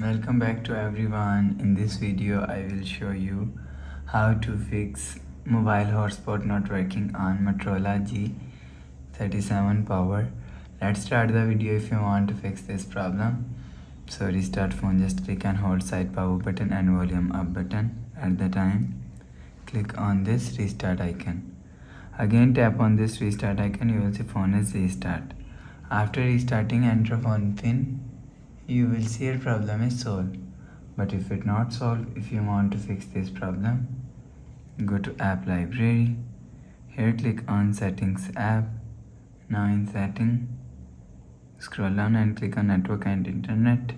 Welcome back to everyone. In this video I will show you how to fix mobile hotspot not working on Motorola G37 power. Let's start the video. If you want to fix this problem, so restart phone, just click and hold side power button and volume up button. At the time, click on this restart icon. Again tap on this restart icon, you will see phone is restart. After restarting, enter phone pin. You will see your problem is solved. But if it not solved, if you want to fix this problem, go to app library. Here click on settings app. Now in setting, scroll down and click on network and internet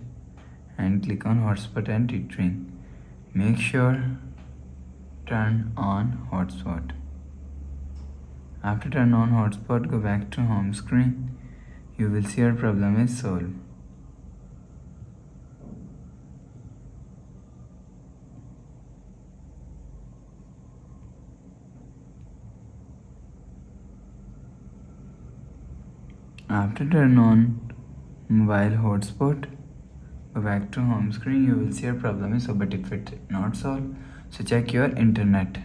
and click on hotspot and tethering. Make sure turn on hotspot. After turn on hotspot, go back to home screen. You will see your problem is solved. After turn on mobile hotspot, go back to home screen. You will see your problem is solved. But if it not solved, so check your internet.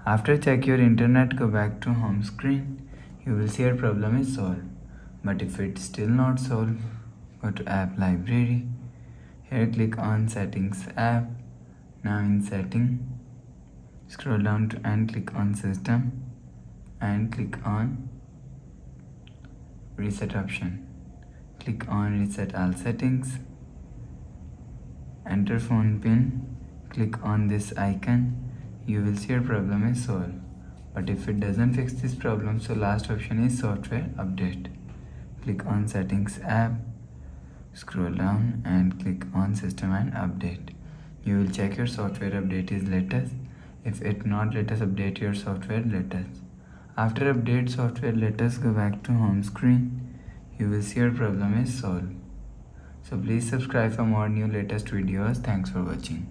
After check your internet, go back to home screen. You will see your problem is solved. But if it's still not solved, go to app library. Here click on settings app. Now in setting, scroll down to and click on system and click on reset option. Click on reset all settings. Enter phone pin. Click on this icon. You will see your problem is solved. But if it doesn't fix this problem, so last option is software update. Click on settings app. Scroll down and click on system and update. You will check your software update is latest. If it not latest, update your software latest. After update software latest, go back to home screen. You will see your problem is solved. So please subscribe for more new latest videos. Thanks for watching.